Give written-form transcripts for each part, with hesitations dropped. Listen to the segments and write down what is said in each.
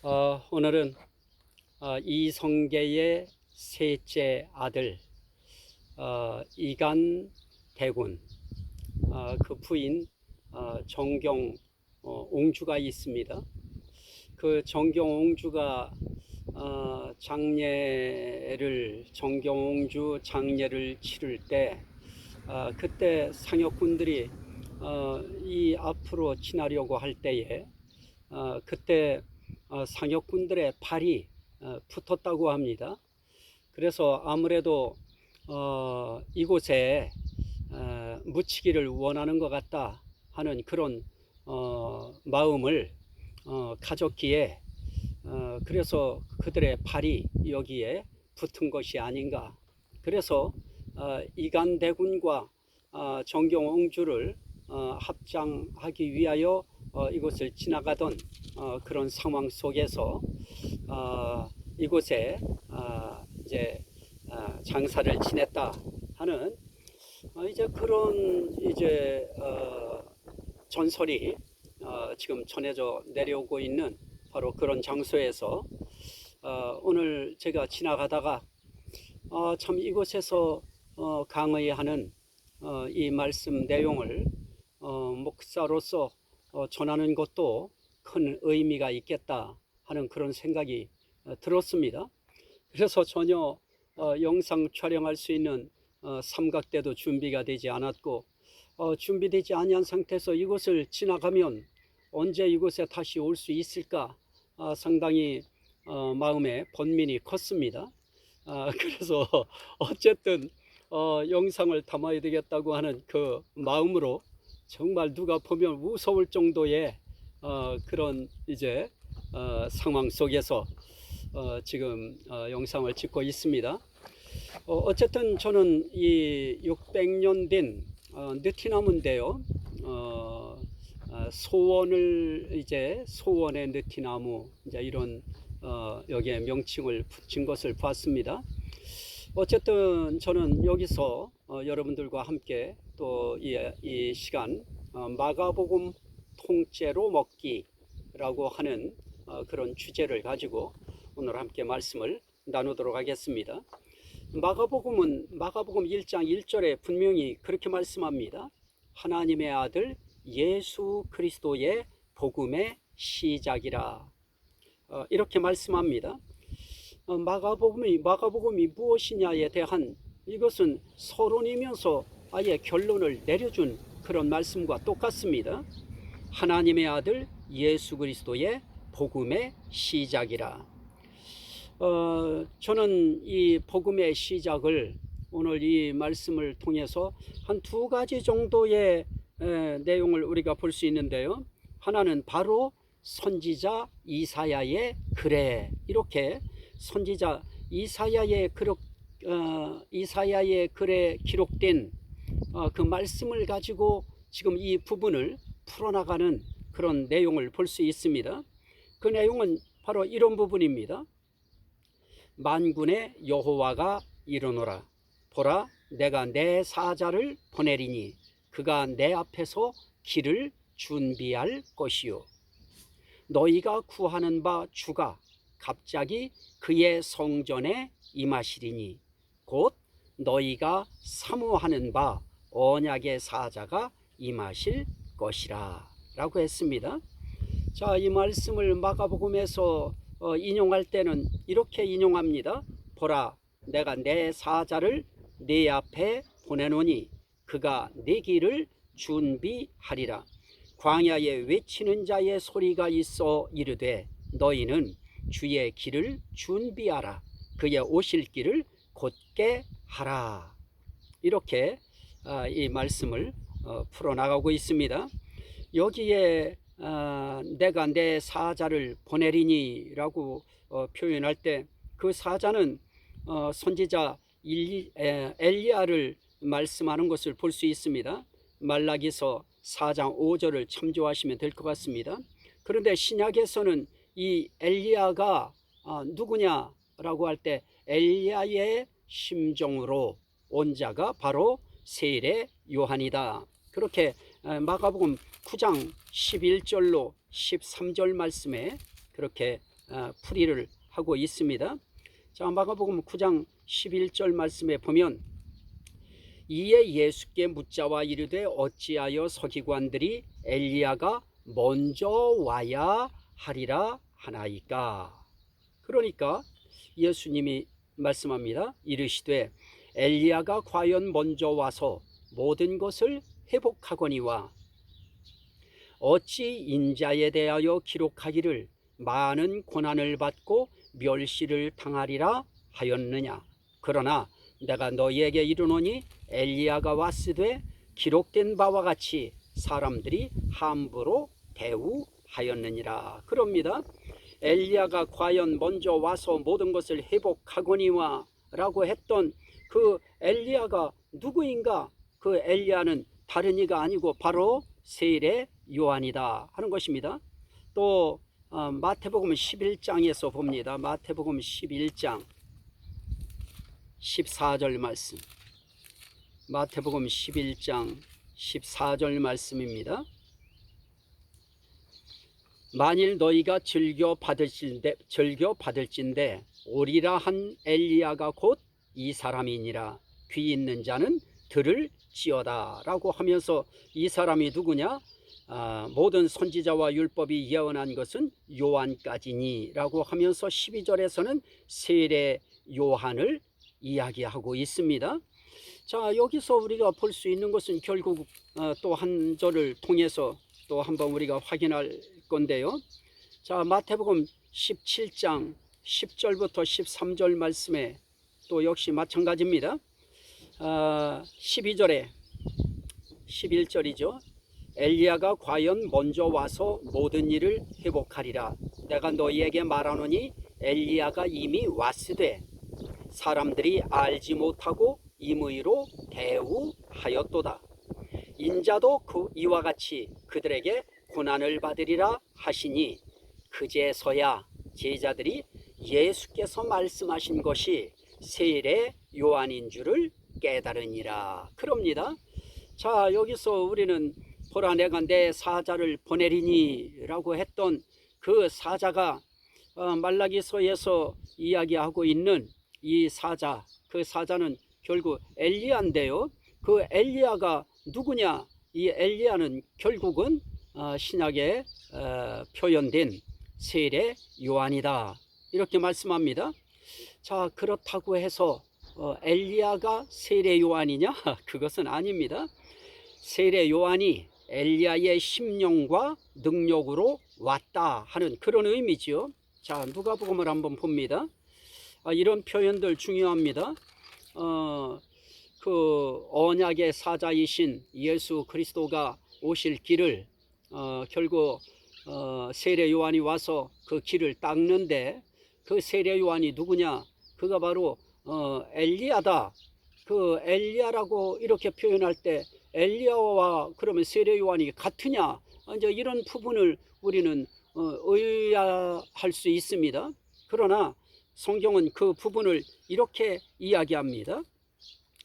오늘은 이성계의 셋째 아들 이간대군 그 부인 정경 옹주가 있습니다. 그 정경 옹주가 정경 옹주 장례를 치를 때 그때 상역군들이 이 앞으로 지나려고 할 때에 그때 상역군들의 발이 붙었다고 합니다. 그래서 아무래도 이곳에 묻히기를 원하는 것 같다 하는 그런 마음을 가졌기에 그래서 그들의 발이 여기에 붙은 것이 아닌가. 그래서 이간대군과 정경옹주를 합장하기 위하여 이곳을 지나가던 그런 상황 속에서 이곳에 이제 장사를 지냈다 하는 이제 그런 이제 전설이 지금 전해져 내려오고 있는 바로 그런 장소에서 오늘 제가 지나가다가 참 이곳에서 강의하는 이 말씀 내용을 목사로서 전하는 것도 큰 의미가 있겠다 하는 그런 생각이 들었습니다. 그래서 전혀 영상 촬영할 수 있는 삼각대도 준비가 되지 않았고 준비되지 아니한 상태에서 이곳을 지나가면 언제 이곳에 다시 올 수 있을까 상당히 마음에 번민이 컸습니다. 그래서 어쨌든 영상을 담아야 되겠다고 하는 그 마음으로 정말 누가 보면 무서울 정도의 그런 이제 상황 속에서 지금 영상을 찍고 있습니다. 어쨌든 저는 이 600년 된 느티나무인데요. 소원을 이제 소원의 느티나무 이제 이런 여기에 명칭을 붙인 것을 봤습니다. 어쨌든 저는 여기서 여러분들과 함께 또 이 시간 마가복음 통째로 먹기라고 하는 그런 주제를 가지고 오늘 함께 말씀을 나누도록 하겠습니다. 마가복음 1장 1절에 분명히 그렇게 말씀합니다. 하나님의 아들 예수 그리스도의 복음의 시작이라 이렇게 말씀합니다. 마가복음이 무엇이냐에 대한 이것은 서론이면서 아예 결론을 내려준 그런 말씀과 똑같습니다. 하나님의 아들 예수 그리스도의 복음의 시작이라. 저는 이 복음의 시작을 오늘 이 말씀을 통해서 한 두 가지 정도의 내용을 우리가 볼 수 있는데요. 하나는 바로 선지자 이사야의 글에 이렇게 선지자 이사야의 글에 기록된 그 말씀을 가지고 지금 이 부분을 풀어나가는 그런 내용을 볼 수 있습니다. 그 내용은 바로 이런 부분입니다. 만군의 여호와가 이르노라. 보라, 내가 내 사자를 보내리니 그가 내 앞에서 길을 준비할 것이요. 너희가 구하는 바 주가 갑자기 그의 성전에 임하시리니 곧 너희가 사모하는 바 언약의 사자가 임하실 것이라 라고 했습니다. 자, 이 말씀을 마가복음에서 인용할 때는 이렇게 인용합니다. 보라, 내가 내 사자를 네 앞에 보내노니 그가 네 길을 준비하리라. 광야에 외치는 자의 소리가 있어 이르되 너희는 주의 길을 준비하라. 그의 오실 길을 곧게 하라. 이렇게 이 말씀을 풀어나가고 있습니다. 여기에 내가 내 사자를 보내리니 라고 표현할 때 그 사자는 선지자 엘리야를 말씀하는 것을 볼 수 있습니다. 말라기서 4장 5절을 참조하시면 될 것 같습니다. 그런데 신약에서는 이 엘리야가 누구냐라고 할 때 엘리야의 심정으로 온 자가 바로 세례 요한이다. 그렇게 마가복음 9장 11절로 13절 말씀에 그렇게 풀이를 하고 있습니다. 자, 마가복음 9장 11절 말씀에 보면 이에 예수께 묻자와 이르되 어찌하여 서기관들이 엘리야가 먼저 와야 하리라 하나이까. 그러니까 예수님이 말씀합니다. 이르시되 엘리야가 과연 먼저 와서 모든 것을 회복하거니와 어찌 인자에 대하여 기록하기를 많은 고난을 받고 멸시를 당하리라 하였느냐. 그러나 내가 너희에게 이르노니 엘리야가 왔으되 기록된 바와 같이 사람들이 함부로 대우하였느니라. 그럽니다. 엘리야가 과연 먼저 와서 모든 것을 회복하거니와 라고 했던 그 엘리야가 누구인가? 그 엘리야는 다른 이가 아니고 바로 세례 요한이다 하는 것입니다. 또 마태복음 11장에서 봅니다. 마태복음 11장 14절 말씀. 마태복음 11장 14절 말씀입니다. 만일 너희가 즐겨 받을진대 오리라 한 엘리야가 곧 이 사람이니라. 귀 있는 자는 들을지어다 라고 하면서 이 사람이 누구냐? 모든 선지자와 율법이 예언한 것은 요한까지니 라고 하면서 12절에서는 세례 요한을 이야기하고 있습니다. 자, 여기서 우리가 볼 수 있는 것은 결국 또 한 절을 통해서 또 한번 우리가 확인할 건데요. 자, 마태복음 17장 10절부터 13절 말씀에 또 역시 마찬가지입니다. 12절에 11절이죠. 엘리야가 과연 먼저 와서 모든 일을 회복하리라. 내가 너희에게 말하노니 엘리야가 이미 왔으되 사람들이 알지 못하고 임의로 대우하였도다. 인자도 이와 같이 그들에게 고난을 받으리라 하시니 그제서야 제자들이 예수께서 말씀하신 것이 세례 요한인 줄을 깨달으니라. 그럽니다. 자, 여기서 우리는 보라 내가 내 사자를 보내리니 라고 했던 그 사자가 말라기서에서 이야기하고 있는 이 사자, 그 사자는 결국 엘리야인데요. 그 엘리야가 누구냐? 이 엘리야는 결국은 신약에 표현된 세례 요한이다 이렇게 말씀합니다. 자, 그렇다고 해서 엘리야가 세례 요한이냐? 그것은 아닙니다. 세례 요한이 엘리야의 심령과 능력으로 왔다 하는 그런 의미지요. 자, 누가복음을 한번 봅니다. 이런 표현들 중요합니다. 그 언약의 사자이신 예수 그리스도가 오실 길을 결국 세례 요한이 와서 그 길을 닦는데 그 세례 요한이 누구냐? 그가 바로 엘리야다. 그 엘리야라고 이렇게 표현할 때 엘리야와 그러면 세례 요한이 같으냐? 이제 이런 부분을 우리는 의아할 수 있습니다. 그러나 성경은 그 부분을 이렇게 이야기합니다.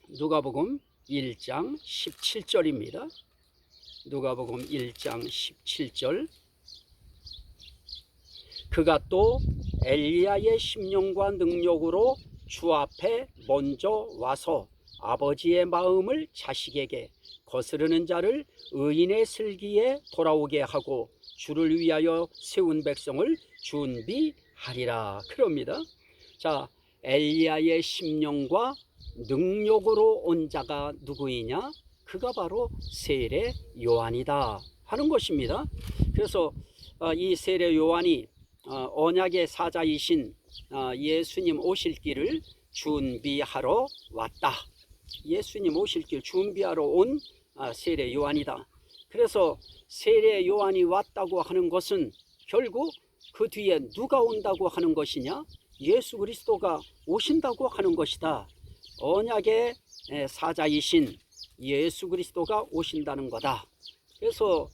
누가복음 1장 17절입니다. 누가복음 1장 17절. 그가 또 엘리야의 심령과 능력으로 주 앞에 먼저 와서 아버지의 마음을 자식에게 거스르는 자를 의인의 슬기에 돌아오게 하고 주를 위하여 세운 백성을 준비하리라. 그럽니다. 자, 엘리야의 심령과 능력으로 온 자가 누구이냐? 그가 바로 세례 요한이다 하는 것입니다. 그래서 이 세례 요한이 언약의 사자이신 예수님 오실 길을 준비하러 왔다. 예수님 오실 길 준비하러 온 세례 요한이다. 그래서 세례 요한이 왔다고 하는 것은 결국 그 뒤에 누가 온다고 하는 것이냐? 예수 그리스도가 오신다고 하는 것이다. 언약의 사자이신 예수 그리스도가 오신다는 거다. 그래서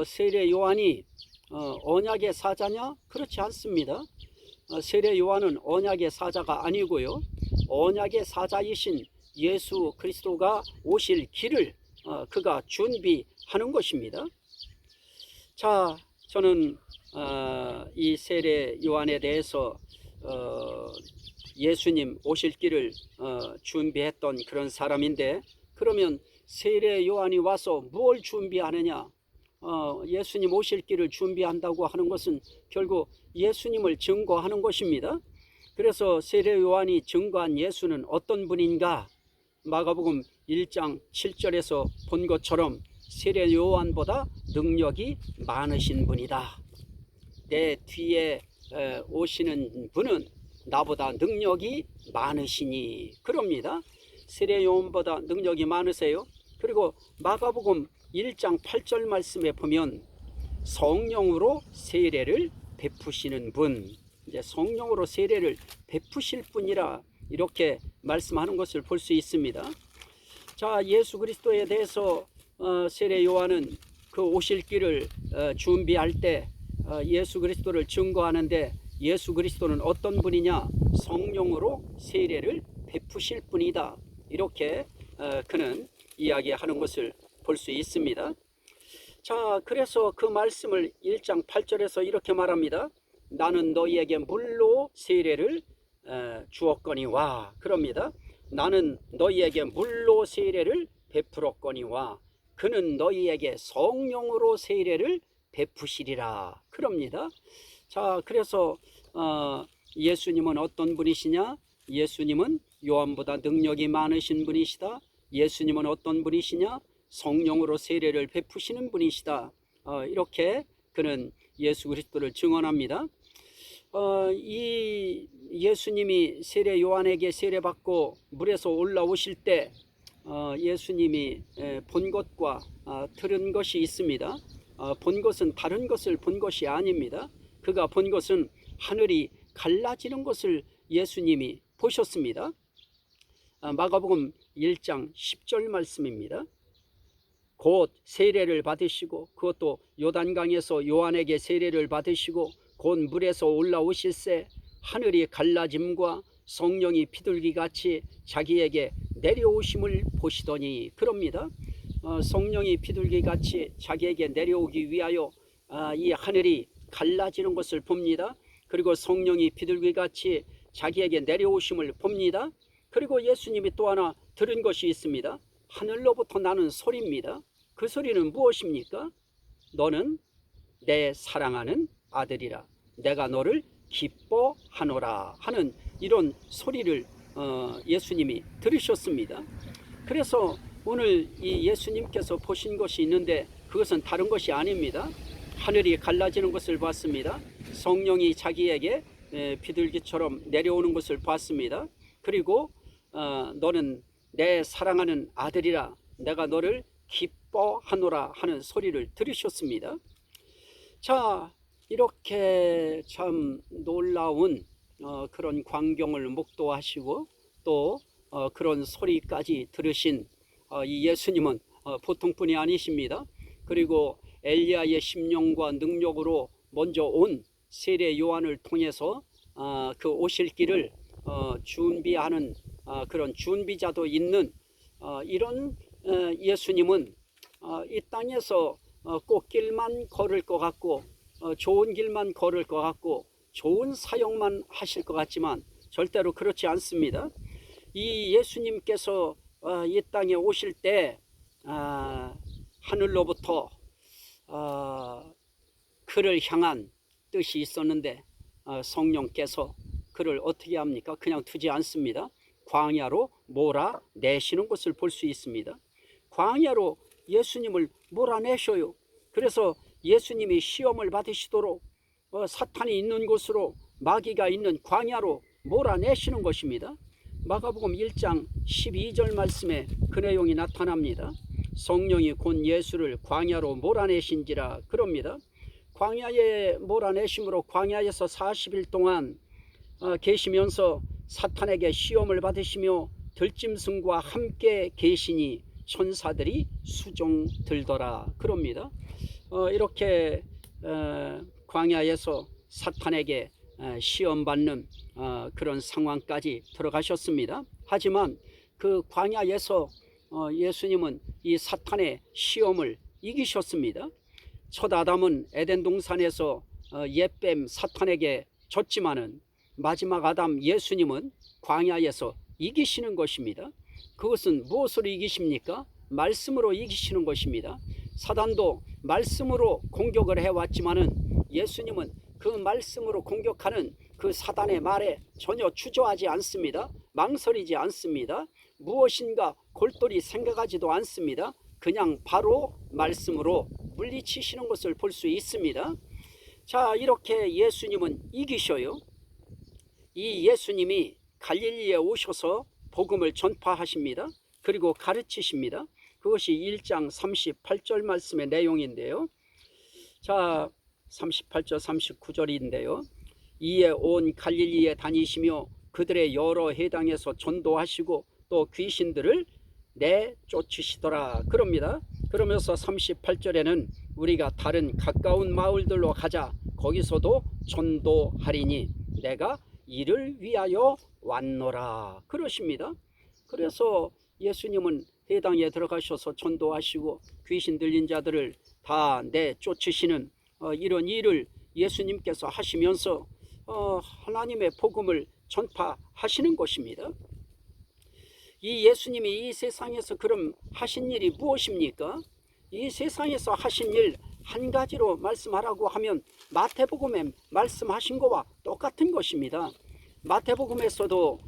세례 요한이 언약의 사자냐? 그렇지 않습니다. 세례 요한은 언약의 사자가 아니고요. 언약의 사자이신 예수 그리스도가 오실 길을 그가 준비하는 것입니다. 자, 저는 이 세례 요한에 대해서 예수님 오실 길을 준비했던 그런 사람인데, 그러면 세례 요한이 와서 무엇을 준비하느냐? 예수님 오실 길을 준비한다고 하는 것은 결국 예수님을 증거하는 것입니다. 그래서 세례 요한이 증거한 예수는 어떤 분인가? 마가복음 1장 7절에서 본 것처럼 세례 요한보다 능력이 많으신 분이다. 내 뒤에 오시는 분은 나보다 능력이 많으시니, 그럽니다. 세례 요한보다 능력이 많으세요. 그리고 마가복음 1장 8절 말씀에 보면 성령으로 세례를 베푸시는 분, 이제 성령으로 세례를 베푸실 분이라 이렇게 말씀하는 것을 볼 수 있습니다. 자, 예수 그리스도에 대해서 세례 요한은 그 오실 길을 준비할 때 예수 그리스도를 증거하는데, 예수 그리스도는 어떤 분이냐? 성령으로 세례를 베푸실 분이다. 이렇게 그는 이야기하는 것을 볼 수 있습니다. 자, 그래서 그 말씀을 1장 8절에서 이렇게 말합니다. 나는 너희에게 물로 세례를 주었거니와, 그럽니다. 나는 너희에게 물로 세례를 베풀었거니와 그는 너희에게 성령으로 세례를 베푸시리라, 그럽니다. 자, 그래서 예수님은 어떤 분이시냐? 예수님은 요한보다 능력이 많으신 분이시다. 예수님은 어떤 분이시냐? 성령으로 세례를 베푸시는 분이시다. 이렇게 그는 예수 그리스도를 증언합니다. 이 예수님이 세례 요한에게 세례받고 물에서 올라오실 때 예수님이 본 것과 들은 것이 있습니다. 본 것은 다른 것을 본 것이 아닙니다. 그가 본 것은 하늘이 갈라지는 것을 예수님이 보셨습니다. 마가복음 1장 10절 말씀입니다. 곧 세례를 받으시고, 그것도 요단강에서 요한에게 세례를 받으시고 곧 물에서 올라오실새 하늘이 갈라짐과 성령이 비둘기같이 자기에게 내려오심을 보시더니, 그럽니다. 성령이 비둘기같이 자기에게 내려오기 위하여 이 하늘이 갈라지는 것을 봅니다. 그리고 성령이 비둘기같이 자기에게 내려오심을 봅니다. 그리고 예수님이 또 하나 들은 것이 있습니다. 하늘로부터 나는 소리입니다. 그 소리는 무엇입니까? 너는 내 사랑하는 아들이라, 내가 너를 기뻐하노라 하는 이런 소리를 예수님이 들으셨습니다. 그래서 오늘 이 예수님께서 보신 것이 있는데 그것은 다른 것이 아닙니다. 하늘이 갈라지는 것을 봤습니다. 성령이 자기에게 비둘기처럼 내려오는 것을 봤습니다. 그리고 너는 내 사랑하는 아들이라, 내가 너를 기뻐하노라 하는 소리를 들으셨습니다. 자, 이렇게 참 놀라운 그런 광경을 목도하시고 또 그런 소리까지 들으신 이 예수님은 보통 분이 아니십니다. 그리고 엘리야의 심령과 능력으로 먼저 온 세례 요한을 통해서 그 오실 길을 준비하는 그런 준비자도 있는 이런 예수님은 이 땅에서 꽃길만 걸을 것 같고 좋은 길만 걸을 것 같고 좋은 사역만 하실 것 같지만 절대로 그렇지 않습니다. 이 예수님께서 이 땅에 오실 때 하늘로부터 그를 향한 뜻이 있었는데 성령께서 그를 어떻게 합니까? 그냥 두지 않습니다. 광야로 몰아내시는 것을 볼 수 있습니다. 광야로 예수님을 몰아내셔요. 그래서 예수님이 시험을 받으시도록 사탄이 있는 곳으로, 마귀가 있는 광야로 몰아내시는 것입니다. 마가복음 1장 12절 말씀에 그 내용이 나타납니다. 성령이 곧 예수를 광야로 몰아내신지라, 그럽니다. 광야에 몰아내심으로 광야에서 40일 동안 계시면서 사탄에게 시험을 받으시며 들짐승과 함께 계시니 천사들이 수종 들더라, 그럽니다. 이렇게 광야에서 사탄에게 시험받는 그런 상황까지 들어가셨습니다. 하지만 그 광야에서 예수님은 이 사탄의 시험을 이기셨습니다. 첫 아담은 에덴 동산에서 옛뱀 사탄에게 졌지만은 마지막 아담 예수님은 광야에서 이기시는 것입니다. 그것은 무엇으로 이기십니까? 말씀으로 이기시는 것입니다. 사단도 말씀으로 공격을 해왔지만은 예수님은 그 말씀으로 공격하는 그 사단의 말에 전혀 주저하지 않습니다. 망설이지 않습니다. 무엇인가 골똘히 생각하지도 않습니다. 그냥 바로 말씀으로 물리치시는 것을 볼 수 있습니다. 자, 이렇게 예수님은 이기셔요. 이 예수님이 갈릴리에 오셔서 복음을 전파하십니다. 그리고 가르치십니다. 그것이 1장 38절 말씀의 내용인데요. 자, 38절 39절인데요. 이에 온 갈릴리에 다니시며 그들의 여러 해당에서 전도하시고 또 귀신들을 내쫓으시더라 그럽니다. 그러면서 38절에는 우리가 다른 가까운 마을들로 가자, 거기서도 전도하리니 내가 이를 위하여 왔노라 그러십니다. 그래서 예수님은 해당에 들어가셔서 전도하시고 귀신 들린 자들을 다 내쫓으시는 이런 일을 예수님께서 하시면서 하나님의 복음을 전파하시는 것입니다. 이 예수님이 이 세상에서 그럼 하신 일이 무엇입니까? 이 세상에서 하신 일 한 가지로 말씀하라고 하면 마태복음에 말씀하신 것과 똑같은 것입니다. 마태복음에서도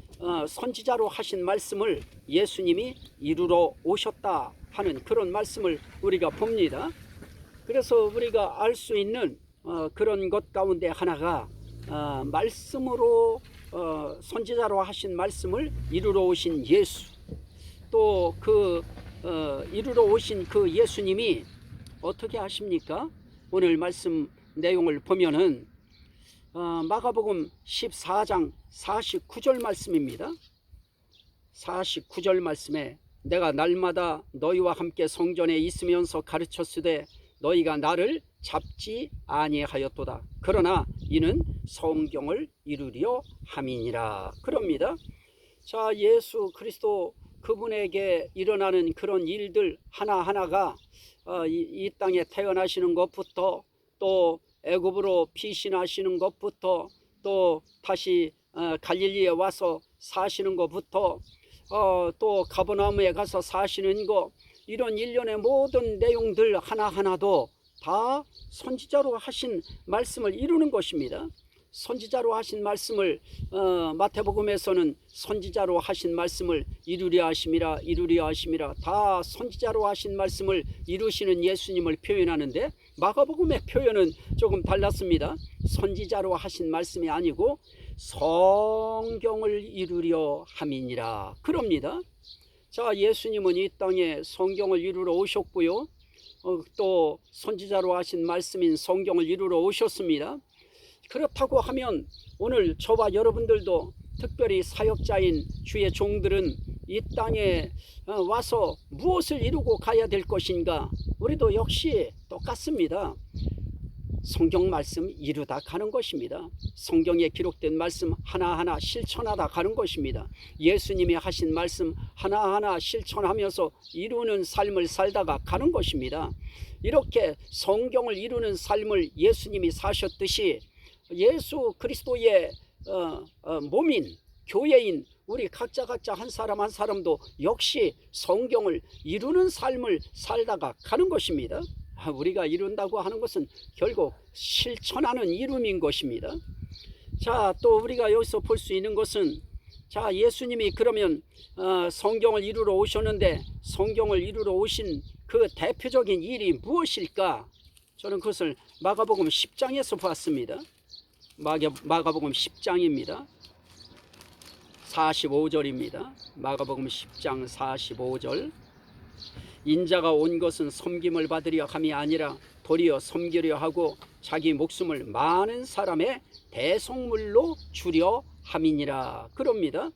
선지자로 하신 말씀을 예수님이 이루러 오셨다 하는 그런 말씀을 우리가 봅니다. 그래서 우리가 알 수 있는 그런 것 가운데 하나가 말씀으로 선지자로 하신 말씀을 이루러 오신 예수, 또 그 이루러 오신 그 예수님이 어떻게 하십니까? 오늘 말씀 내용을 보면은 마가복음 14장 49절 말씀입니다. 49절 말씀에 내가 날마다 너희와 함께 성전에 있으면서 가르쳤으되 너희가 나를 잡지 아니하였도다. 그러나 이는 성경을 이루려 함이니라 그럽니다. 자, 예수 그리스도 그분에게 일어나는 그런 일들 하나하나가 이 땅에 태어나시는 것부터 또 애굽으로 피신하시는 것부터 또 다시 갈릴리에 와서 사시는 것부터 또 가버나움에 가서 사시는 것, 이런 일련의 모든 내용들 하나하나도 다 선지자로 하신 말씀을 이루는 것입니다. 선지자로 하신 말씀을 마태복음에서는 선지자로 하신 말씀을 이루려 하심이라 이루려 하심이라 다 선지자로 하신 말씀을 이루시는 예수님을 표현하는데 마가복음의 표현은 조금 달랐습니다. 선지자로 하신 말씀이 아니고 성경을 이루려 함이니라 그럽니다. 자, 예수님은 이 땅에 성경을 이루러 오셨고요. 또 선지자로 하신 말씀인 성경을 이루러 오셨습니다. 그렇다고 하면 오늘 저와 여러분들도 특별히 사역자인 주의 종들은 이 땅에 와서 무엇을 이루고 가야 될 것인가? 우리도 역시 똑같습니다. 성경 말씀 이루다 가는 것입니다. 성경에 기록된 말씀 하나하나 실천하다 가는 것입니다. 예수님이 하신 말씀 하나하나 실천하면서 이루는 삶을 살다가 가는 것입니다. 이렇게 성경을 이루는 삶을 예수님이 사셨듯이 예수 그리스도의 몸인 교회인 우리 각자 한 사람 한 사람도 역시 성경을 이루는 삶을 살다가 가는 것입니다. 우리가 이룬다고 하는 것은 결국 실천하는 이름인 것입니다. 자, 또 우리가 여기서 볼 수 있는 것은 자, 예수님이 그러면 성경을 이루러 오셨는데 성경을 이루러 오신 그 대표적인 일이 무엇일까? 저는 그것을 마가복음 10장에서 봤습니다. 마가복음 10장입니다. 45절입니다. 마가복음 10장 45절. 인자가 온 것은 섬김을 받으려 함이 아니라 도리어 섬기려 하고 자기 목숨을 많은 사람의 대속물로 주려 함이니라 그럽니다.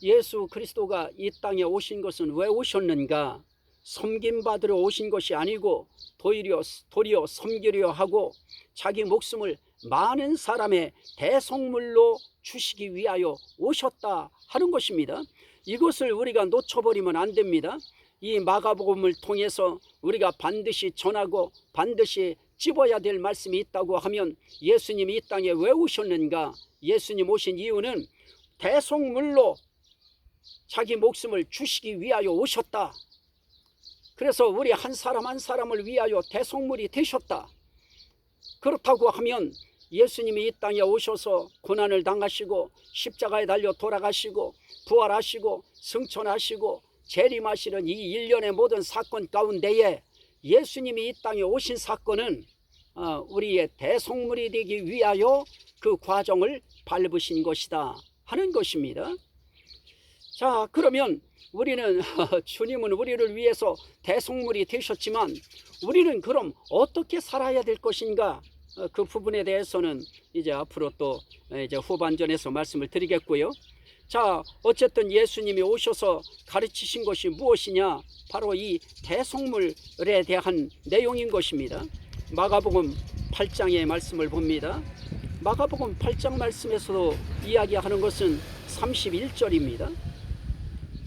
예수 그리스도가 이 땅에 오신 것은 왜 오셨는가? 섬김 받으러 오신 것이 아니고 도리어 섬기려 하고 자기 목숨을 많은 사람의 대속물로 주시기 위하여 오셨다 하는 것입니다. 이것을 우리가 놓쳐버리면 안 됩니다. 이 마가복음을 통해서 우리가 반드시 전하고 반드시 찝어야 될 말씀이 있다고 하면 예수님이 이 땅에 왜 오셨는가? 예수님 오신 이유는 대속물로 자기 목숨을 주시기 위하여 오셨다. 그래서 우리 한 사람 한 사람을 위하여 대속물이 되셨다. 그렇다고 하면 예수님이 이 땅에 오셔서 고난을 당하시고 십자가에 달려 돌아가시고 부활하시고 승천하시고 재림하시는 이 일련의 모든 사건 가운데에 예수님이 이 땅에 오신 사건은 우리의 대속물이 되기 위하여 그 과정을 밟으신 것이다 하는 것입니다. 자, 그러면 우리는 주님은 우리를 위해서 대속물이 되셨지만 우리는 그럼 어떻게 살아야 될 것인가? 그 부분에 대해서는 이제 앞으로 또 이제 후반전에서 말씀을 드리겠고요. 자, 어쨌든 예수님이 오셔서 가르치신 것이 무엇이냐? 바로 이 대속물에 대한 내용인 것입니다. 마가복음 8장의 말씀을 봅니다. 마가복음 8장 말씀에서도 이야기하는 것은 31절입니다.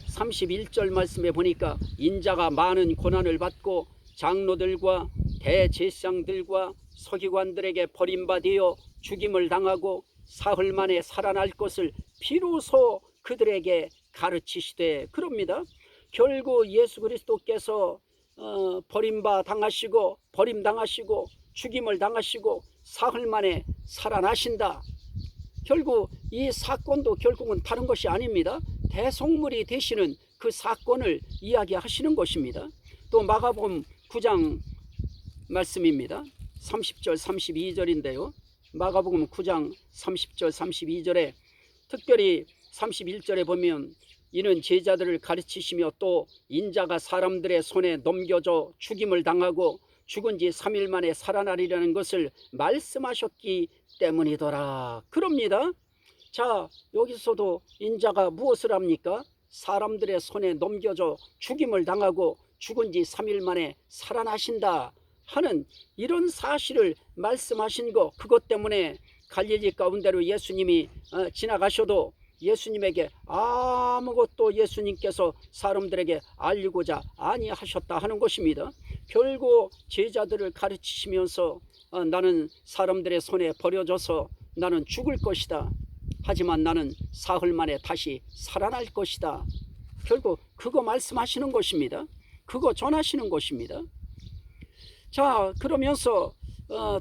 31절 말씀에 보니까 인자가 많은 고난을 받고 장로들과 대제사장들과 서기관들에게 버림받아 죽임을 당하고 사흘 만에 살아날 것을 비로소 그들에게 가르치시되, 그럽니다. 결국 예수 그리스도께서 버림당하시고 죽임을 당하시고 사흘 만에 살아나신다. 결국 이 사건도 결국은 다른 것이 아닙니다. 대속물이 되시는 그 사건을 이야기하시는 것입니다. 또 마가복음 9장 말씀입니다. 30절 32절인데요. 마가복음 9장 30절 32절에 특별히 31절에 보면 이는 제자들을 가르치시며 또 인자가 사람들의 손에 넘겨져 죽임을 당하고 죽은 지 3일 만에 살아나리라는 것을 말씀하셨기 때문이더라. 그럽니다. 자, 여기서도 인자가 무엇을 합니까? 사람들의 손에 넘겨져 죽임을 당하고 죽은 지 3일 만에 살아나신다 하는 이런 사실을 말씀하신 것, 그것 때문에 갈릴리 가운데로 예수님이 지나가셔도 예수님에게 아무것도 예수님께서 사람들에게 알리고자 아니하셨다 하는 것입니다. 결국 제자들을 가르치시면서 나는 사람들의 손에 버려져서 나는 죽을 것이다. 하지만 나는 사흘 만에 다시 살아날 것이다. 결국 그거 말씀하시는 것입니다. 그거 전하시는 것입니다. 자, 그러면서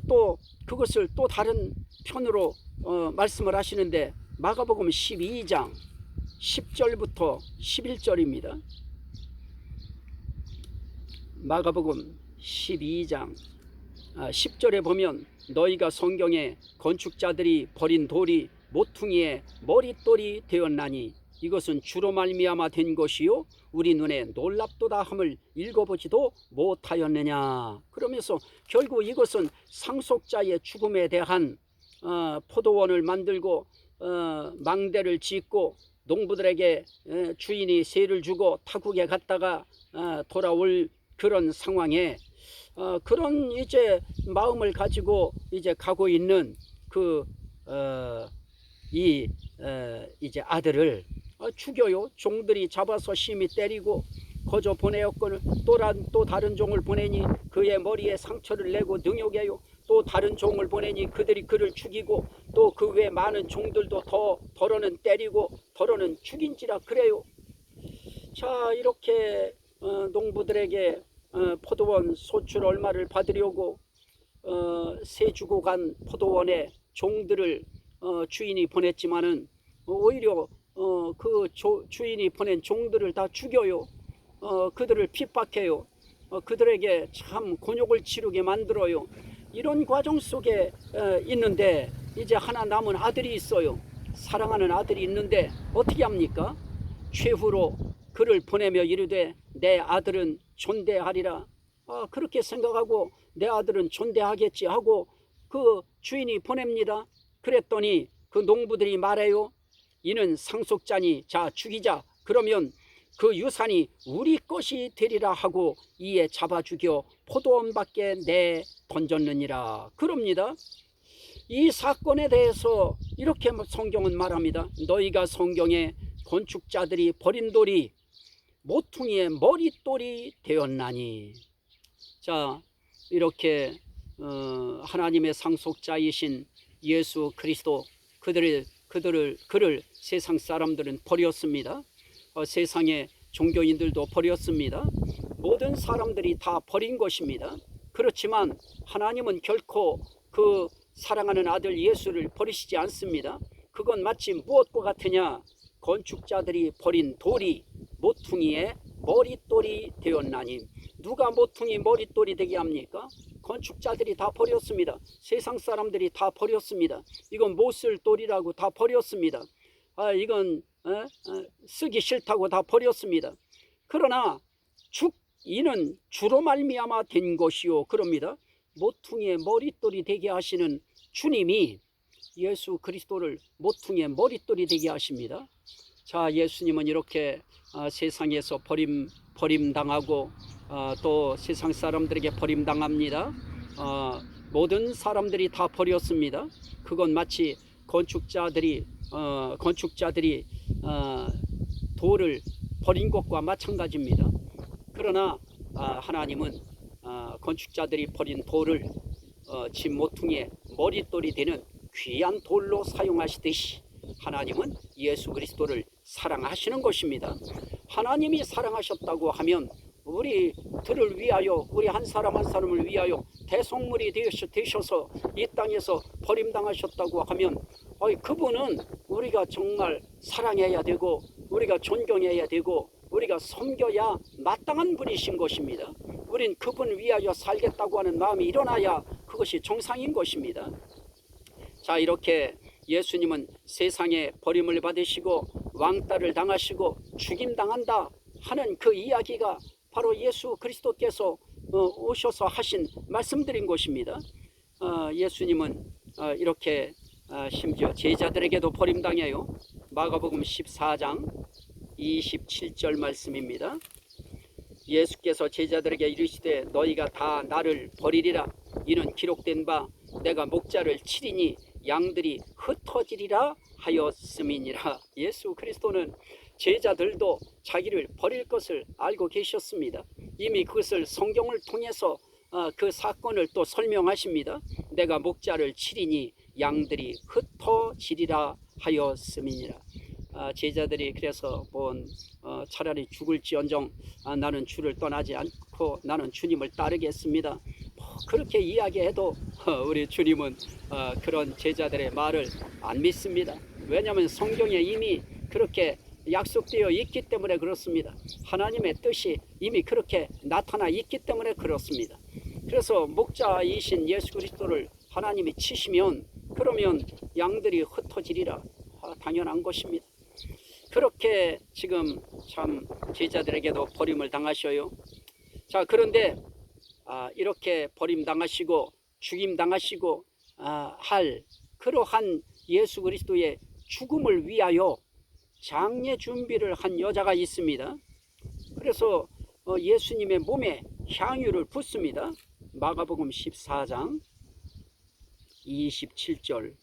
또 그것을 또 다른 편으로 말씀을 하시는데 마가복음 12장 10절부터 11절입니다. 마가복음 12장 10절에 보면 너희가 성경에 건축자들이 버린 돌이 모퉁이의 머릿돌이 되었나니 이것은 주로 말미암아 된 것이요 우리 눈에 놀랍도다 함을 읽어보지도 못하였느냐. 그러면서 결국 이것은 상속자의 죽음에 대한 포도원을 만들고 망대를 짓고 농부들에게 주인이 세를 주고 타국에 갔다가 돌아올 그런 상황에 그런 이제 마음을 가지고 이제 가고 있는 이제 아들을 죽여요. 종들이 잡아서 심히 때리고 거저 보내었거늘 또 다른 종을 보내니 그의 머리에 상처를 내고 능욕해요. 또 다른 종을 보내니 그들이 그를 죽이고 또 그 외 많은 종들도 더러는 때리고 더러는 죽인지라 그래요. 자, 이렇게 농부들에게 포도원 소출 얼마를 받으려고 새 주고 간 포도원에 종들을 주인이 보냈지만은 오히려 그 주인이 보낸 종들을 다 죽여요. 그들을 핍박해요. 그들에게 참 곤욕을 치르게 만들어요. 이런 과정 속에 있는데 이제 하나 남은 아들이 있어요. 사랑하는 아들이 있는데 어떻게 합니까? 최후로 그를 보내며 이르되 내 아들은 존대하리라. 그렇게 생각하고 내 아들은 존대하겠지 하고 그 주인이 보냅니다. 그랬더니 그 농부들이 말해요. 이는 상속자니 자 죽이자. 그러면 그 유산이 우리 것이 되리라 하고 이에 잡아 죽여 포도원 밖에 내 던졌느니라. 그럽니다. 이 사건에 대해서 이렇게 성경은 말합니다. 너희가 성경에 건축자들이 버린 돌이 모퉁이의 머릿돌이 되었나니. 자, 이렇게 하나님의 상속자이신 예수 그리스도 그를 세상 사람들은 버렸습니다. 세상의 종교인들도 버렸습니다. 모든 사람들이 다 버린 것입니다. 그렇지만 하나님은 결코 그 사랑하는 아들 예수를 버리시지 않습니다. 그건 마치 무엇과 같으냐? 건축자들이 버린 돌이 모퉁이의 머릿돌이 되었나니. 누가 모퉁이 머릿돌이 되게 합니까? 건축자들이 다 버렸습니다. 세상 사람들이 다 버렸습니다. 이건 못 쓸 돌이라고 다 버렸습니다. 이건 쓰기 싫다고 다 버렸습니다. 그러나 이는 주로 말미암아 된 것이요 그럽니다. 모퉁이의 머릿돌이 되게 하시는 주님이 예수 그리스도를 모퉁이의 머릿돌이 되게 하십니다. 자, 예수님은 이렇게 세상에서 버림당하고 또 세상 사람들에게 버림당합니다. 모든 사람들이 다 버렸습니다. 그건 마치 건축자들이 돌을 버린 것과 마찬가지입니다. 그러나 하나님은 건축자들이 버린 돌을 집 모퉁이의 머릿돌이 되는 귀한 돌로 사용하시듯이 하나님은 예수 그리스도를 사랑하시는 것입니다. 하나님이 사랑하셨다고 하면 우리들을 위하여, 우리 한 사람 한 사람을 위하여 대속물이 되셔서 이 땅에서 버림당하셨다고 하면 그분은 우리가 정말 사랑해야 되고 우리가 존경해야 되고 우리가 섬겨야 마땅한 분이신 것입니다. 우린 그분 위하여 살겠다고 하는 마음이 일어나야 그것이 정상인 것입니다. 자, 이렇게 예수님은 세상에 버림을 받으시고 왕따를 당하시고 죽임당한다 하는 그 이야기가 바로 예수 그리스도께서 오셔서 하신 말씀드린 것입니다. 예수님은 이렇게 심지어 제자들에게도 버림당해요. 마가복음 14장 27절 말씀입니다. 예수께서 제자들에게 이르시되 너희가 다 나를 버리리라. 이는 기록된 바 내가 목자를 치리니 양들이 흩어지리라 하였음이니라. 예수 그리스도는 제자들도 자기를 버릴 것을 알고 계셨습니다. 이미 그것을 성경을 통해서 그 사건을 또 설명하십니다. 내가 목자를 치리니 양들이 흩어지리라 하였음이니라. 제자들이 그래서 차라리 죽을지언정 나는 주를 떠나지 않고 나는 주님을 따르겠습니다. 그렇게 이야기해도 우리 주님은 그런 제자들의 말을 안 믿습니다. 왜냐하면 성경에 이미 그렇게 약속되어 있기 때문에 그렇습니다. 하나님의 뜻이 이미 그렇게 나타나 있기 때문에 그렇습니다. 그래서 목자이신 예수 그리스도를 하나님이 치시면 그러면 양들이 흩어지리라. 당연한 것입니다. 그렇게 지금 참 제자들에게도 버림을 당하셔요. 자, 그런데 이렇게 버림당하시고 죽임당하시고 할 그러한 예수 그리스도의 죽음을 위하여 장례 준비를 한 여자가 있습니다. 그래서 예수님의 몸에 향유를 붓습니다. 마가복음 14장 27절.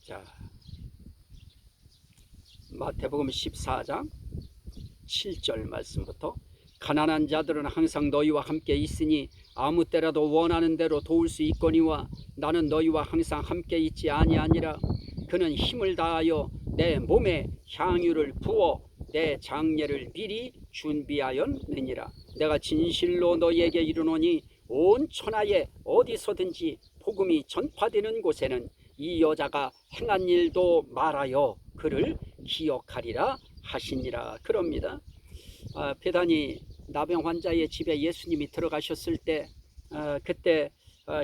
자, 마태복음 14장 7절 말씀부터 가난한 자들은 항상 너희와 함께 있으니 아무 때라도 원하는 대로 도울 수 있거니와 나는 너희와 항상 함께 있지 아니하니라. 그는 힘을 다하여 내 몸에 향유를 부어 내 장례를 미리 준비하였느니라. 내가 진실로 너희에게 이르노니 온 천하에 어디서든지 복음이 전파되는 곳에는 이 여자가 행한 일도 말하여 그를 기억하리라 하시니라. 그럽니다. 베다니 나병 환자의 집에 예수님이 들어가셨을 때 그때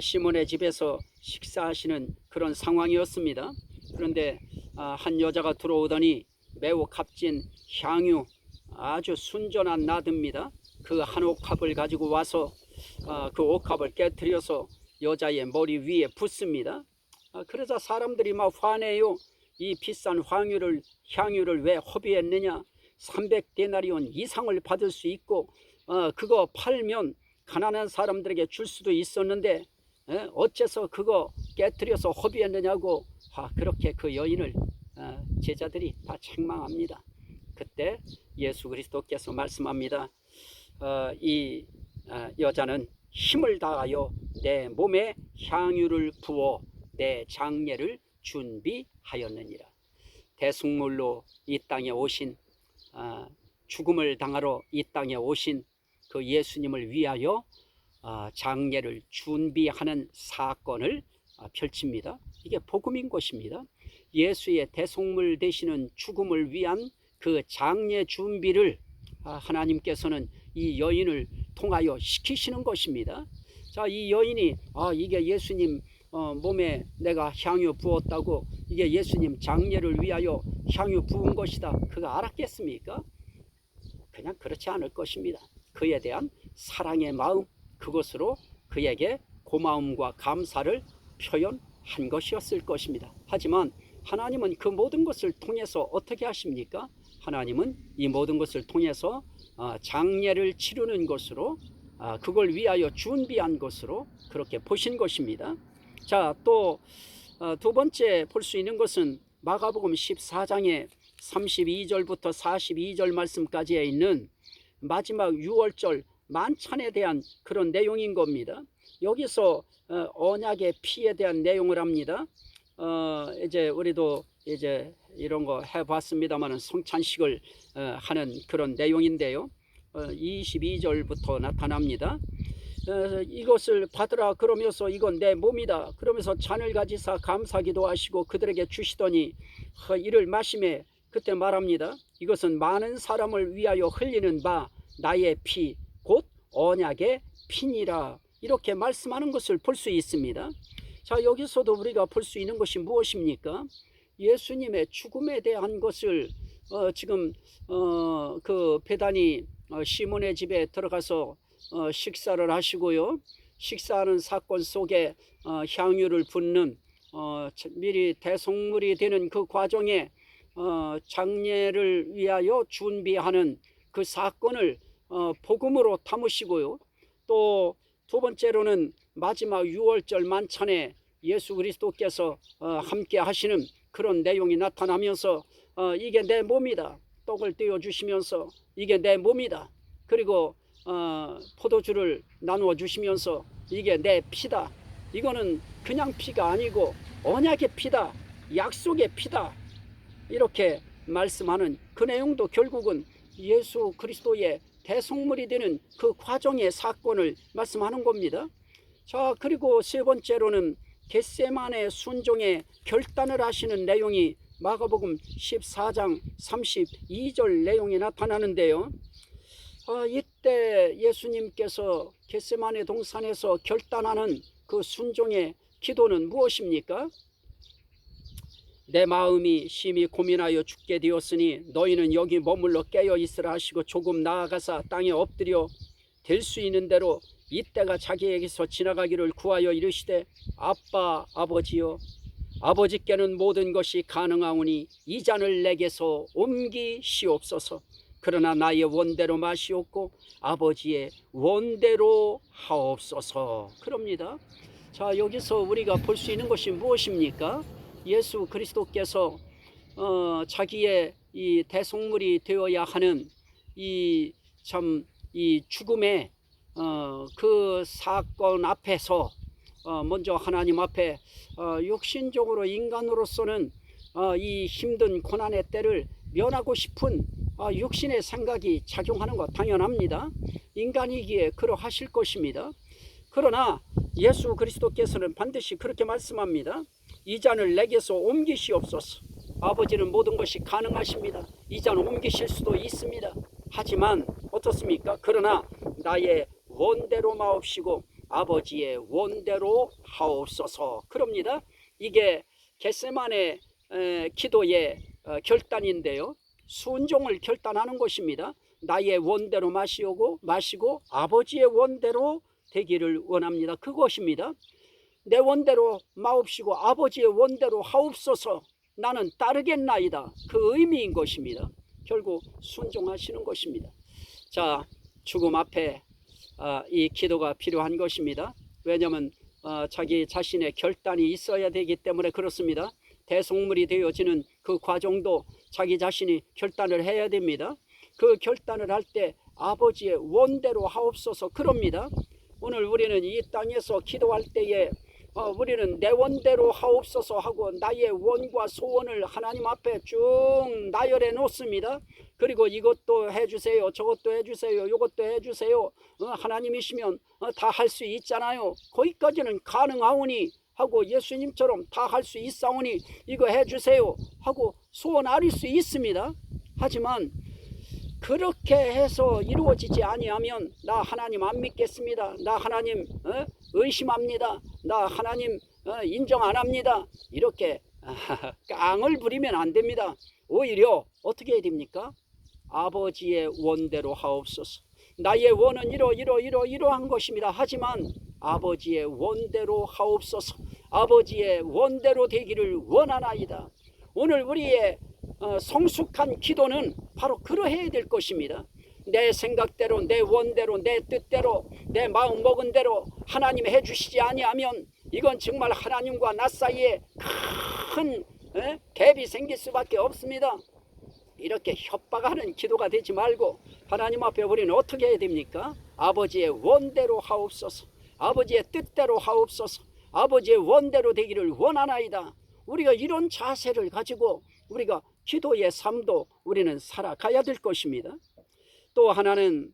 시몬의 집에서 식사하시는 그런 상황이었습니다. 그런데 한 여자가 들어오더니 매우 값진 향유, 아주 순전한 나드입니다. 그 한 옥합을 가지고 와서 그 옥합을 깨뜨려서 여자의 머리 위에 붓습니다. 그러자 사람들이 막 화내요. 이 비싼 향유를 왜 허비했느냐? 300데나리온 이상을 받을 수 있고 그거 팔면 가난한 사람들에게 줄 수도 있었는데 어째서 그거 깨뜨려서 허비했느냐고 그렇게 그 여인을 제자들이 다 책망합니다. 그때 예수 그리스도께서 말씀합니다. 이 여자는 힘을 다하여 내 몸에 향유를 부어 내 장례를 준비하였느니라. 대속물로 이 땅에 오신 죽음을 당하러 이 땅에 오신 그 예수님을 위하여 장례를 준비하는 사건을 펼칩니다. 이게 복음인 것입니다. 예수의 대속물 되시는 죽음을 위한 그 장례 준비를 하나님께서는 이 여인을 통하여 시키시는 것입니다. 자, 이 여인이 이게 예수님 몸에 내가 향유 부었다고, 이게 예수님 장례를 위하여 향유 부은 것이다, 그거 알았겠습니까? 그냥 그렇지 않을 것입니다. 그에 대한 사랑의 마음, 그것으로 그에게 고마움과 감사를 표현한 것이었을 것입니다. 하지만 하나님은 그 모든 것을 통해서 어떻게 하십니까? 하나님은 이 모든 것을 통해서 장례를 치르는 것으로, 그걸 위하여 준비한 것으로 그렇게 보신 것입니다. 자, 또 두 번째 볼 수 있는 것은 마가복음 14장의 32절부터 42절 말씀까지에 있는 마지막 유월절 만찬에 대한 그런 내용인 겁니다. 여기서 언약의 피에 대한 내용을 합니다. 이제 우리도 이제 이런 거 해봤습니다만은 성찬식을 하는 그런 내용인데요. 22절부터 나타납니다. 이것을 받으라 그러면서 이건 내 몸이다 그러면서 잔을 가지사 감사기도 하시고 그들에게 주시더니 이를 마시매 그때 말합니다. 이것은 많은 사람을 위하여 흘리는 바 나의 피 곧 언약의 피니라, 이렇게 말씀하는 것을 볼 수 있습니다. 자, 여기서도 우리가 볼 수 있는 것이 무엇입니까? 예수님의 죽음에 대한 것을 지금 그 베다니 시몬의 집에 들어가서 식사를 하시고요. 식사하는 사건 속에 향유를 붓는 미리 대속물이 되는 그 과정에 장례를 위하여 준비하는 그 사건을 복음으로 담으시고요. 또 두 번째로는 마지막 유월절 만찬에 예수 그리스도께서 함께 하시는 그런 내용이 나타나면서 이게 내 몸이다, 떡을 떼어 주시면서 이게 내 몸이다, 그리고 포도주를 나누어 주시면서 이게 내 피다, 이거는 그냥 피가 아니고 언약의 피다, 약속의 피다, 이렇게 말씀하는 그 내용도 결국은 예수 그리스도의 대속물이 되는 그 과정의 사건을 말씀하는 겁니다. 자, 그리고 세 번째로는 겟세마네 순종의 결단을 하시는 내용이 마가복음 14장 32절 내용이 나타나는데요. 이때 예수님께서 겟세마네 동산에서 결단하는 그 순종의 기도는 무엇입니까? 내 마음이 심히 고민하여 죽게 되었으니 너희는 여기 머물러 깨어 있으라 하시고 조금 나아가사 땅에 엎드려 될 수 있는 대로 이때가 자기에게서 지나가기를 구하여 이르시되 아빠 아버지여, 아버지께는 모든 것이 가능하오니 이 잔을 내게서 옮기시옵소서. 그러나 나의 원대로 마시옵고 아버지의 원대로 하옵소서. 그럽니다. 자, 여기서 우리가 볼 수 있는 것이 무엇입니까? 예수 그리스도께서 자기의 이 대속물이 되어야 하는 이 죽음의 그 사건 앞에서 먼저 하나님 앞에 육신적으로 인간으로서는 이 힘든 고난의 때를 면하고 싶은 육신의 생각이 작용하는 것 당연합니다. 인간이기에 그러하실 것입니다. 그러나 예수 그리스도께서는 반드시 그렇게 말씀합니다. 이 잔을 내게서 옮기시옵소서. 아버지는 모든 것이 가능하십니다. 이 잔을 옮기실 수도 있습니다. 하지만 어떻습니까? 그러나 나의 원대로 마옵시고 아버지의 원대로 하옵소서. 그럽니다. 이게 겟세마네 기도의 결단인데요. 순종을 결단하는 것입니다. 나의 원대로 마시고 아버지의 원대로 되기를 원합니다. 그것입니다. 내 원대로 마옵시고 아버지의 원대로 하옵소서. 나는 따르겠나이다. 그 의미인 것입니다. 결국 순종하시는 것입니다. 자, 죽음 앞에 이 기도가 필요한 것입니다. 왜냐하면 자기 자신의 결단이 있어야 되기 때문에 그렇습니다. 대속물이 되어지는 그 과정도 자기 자신이 결단을 해야 됩니다. 그 결단을 할 때 아버지의 원대로 하옵소서 그럽니다. 오늘 우리는 이 땅에서 기도할 때에 우리는 내 원대로 하옵소서 하고 나의 원과 소원을 하나님 앞에 쭉 나열해 놓습니다. 그리고 이것도 해주세요, 저것도 해주세요, 이것도 해주세요. 하나님이시면 다 할 수 있잖아요. 거기까지는 가능하오니 하고 예수님처럼 다 할 수 있사오니 이거 해주세요 하고 소원 아릴 수 있습니다. 하지만 그렇게 해서 이루어지지 아니하면 나 하나님 안 믿겠습니다, 나 하나님 의심합니다, 나 하나님 인정 안 합니다, 이렇게 깡을 부리면 안 됩니다. 오히려 어떻게 해야 됩니까? 아버지의 원대로 하옵소서. 나의 원은 이러한 것입니다. 하지만 아버지의 원대로 하옵소서. 아버지의 원대로 되기를 원하나이다. 오늘 우리의 성숙한 기도는 바로 그러해야 될 것입니다. 내 생각대로, 내 원대로, 내 뜻대로, 내 마음 먹은 대로 하나님이 해주시지 아니하면 이건 정말 하나님과 나 사이에 큰 갭이 생길 수밖에 없습니다. 이렇게 협박하는 기도가 되지 말고 하나님 앞에 우리는 어떻게 해야 됩니까? 아버지의 원대로 하옵소서. 아버지의 뜻대로 하옵소서. 아버지의 원대로 되기를 원하나이다. 우리가 이런 자세를 가지고 우리가 기도의 삶도 우리는 살아가야 될 것입니다. 또 하나는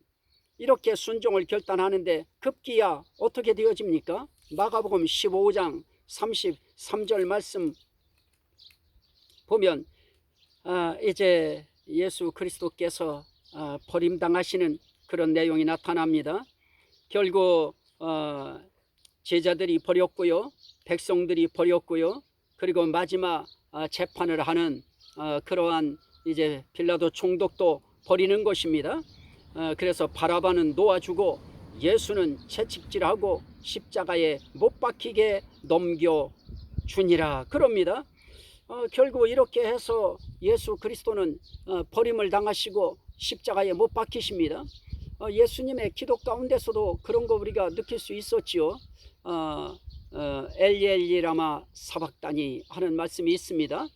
이렇게 순종을 결단하는데 급기야 어떻게 되어집니까? 마가복음 15장 33절 말씀 보면 이제 예수 그리스도께서 버림당하시는 그런 내용이 나타납니다. 결국 제자들이 버렸고요, 백성들이 버렸고요, 그리고 마지막 재판을 하는 그러한 이제 빌라도 총독도 버리는 것입니다. 그래서 바라바는 놓아주고 예수는 채찍질하고 십자가에 못 박히게 넘겨주니라 그럽니다. 결국 이렇게 해서 예수 그리스도는 버림을 당하시고 십자가에 못 박히십니다. 예수님의 기도 가운데서도 그런 거 우리가 느낄 수 있었지요. 엘리 엘리 라마 사박다니 하는 말씀이 있습니다.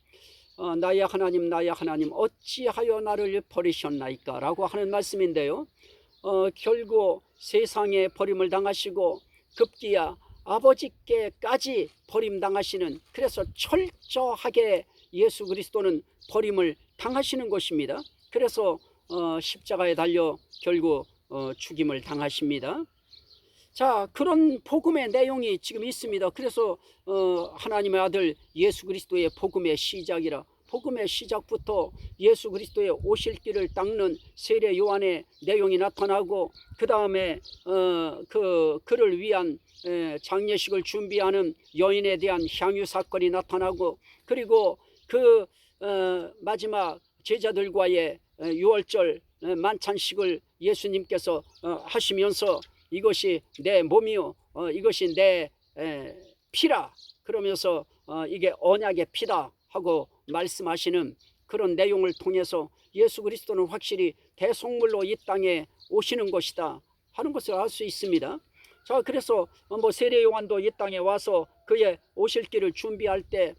나의 하나님 나의 하나님 어찌하여 나를 버리셨나이까 라고 하는 말씀인데요. 결국 세상에 버림을 당하시고 급기야 아버지께까지 버림당하시는, 그래서 철저하게 예수 그리스도는 버림을 당하시는 것입니다. 그래서 십자가에 달려 결국 죽임을 당하십니다. 자, 그런 복음의 내용이 지금 있습니다. 그래서 하나님의 아들 예수 그리스도의 복음의 시작이라, 복음의 시작부터 예수 그리스도의 오실 길을 닦는 세례 요한의 내용이 나타나고, 그 다음에 그를 위한 장례식을 준비하는 여인에 대한 향유 사건이 나타나고, 그리고 그 마지막 제자들과의 유월절 만찬식을 예수님께서 하시면서 이것이 내 몸이요 이것이 내 피라 그러면서 이게 언약의 피다 하고 말씀하시는 그런 내용을 통해서 예수 그리스도는 확실히 대속물로 이 땅에 오시는 것이다 하는 것을 알 수 있습니다. 자, 그래서 세례 요한도 이 땅에 와서 그의 오실 길을 준비할 때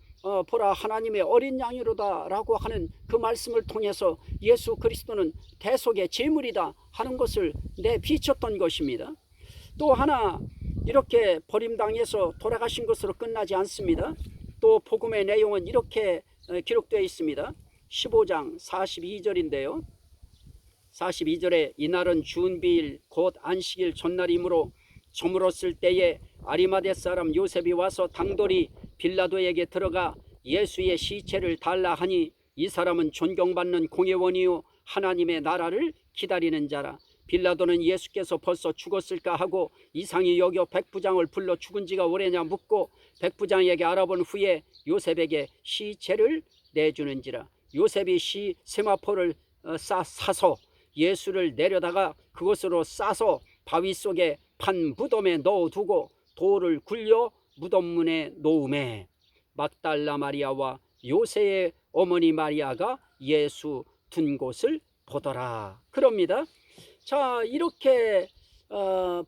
보라 하나님의 어린 양이로다 라고 하는 그 말씀을 통해서 예수 그리스도는 대속의 제물이다 하는 것을 내비쳤던 것입니다. 또 하나, 이렇게 버림당해서 돌아가신 것으로 끝나지 않습니다. 또 복음의 내용은 이렇게 기록되어 있습니다. 15장 42절인데요 42절에 이날은 주은비일 곧 안식일 전날이므로 저물었을 때에 아리마대 사람 요셉이 와서 당돌이 빌라도에게 들어가 예수의 시체를 달라 하니, 이 사람은 존경받는 공회원이요 하나님의 나라를 기다리는 자라. 빌라도는 예수께서 벌써 죽었을까 하고 이상히 여겨 백부장을 불러 죽은 지가 오래냐 묻고, 백부장에게 알아본 후에 요셉에게 시체를 내주는지라. 요셉이 세마포를 사서 예수를 내려다가 그것으로 싸서 바위 속에 판 무덤에 넣어두고 돌을 굴려 무덤 문에 놓음에 막달라 마리아와 요새의 어머니 마리아가 예수 둔 곳을 보더라 그럽니다. 자, 이렇게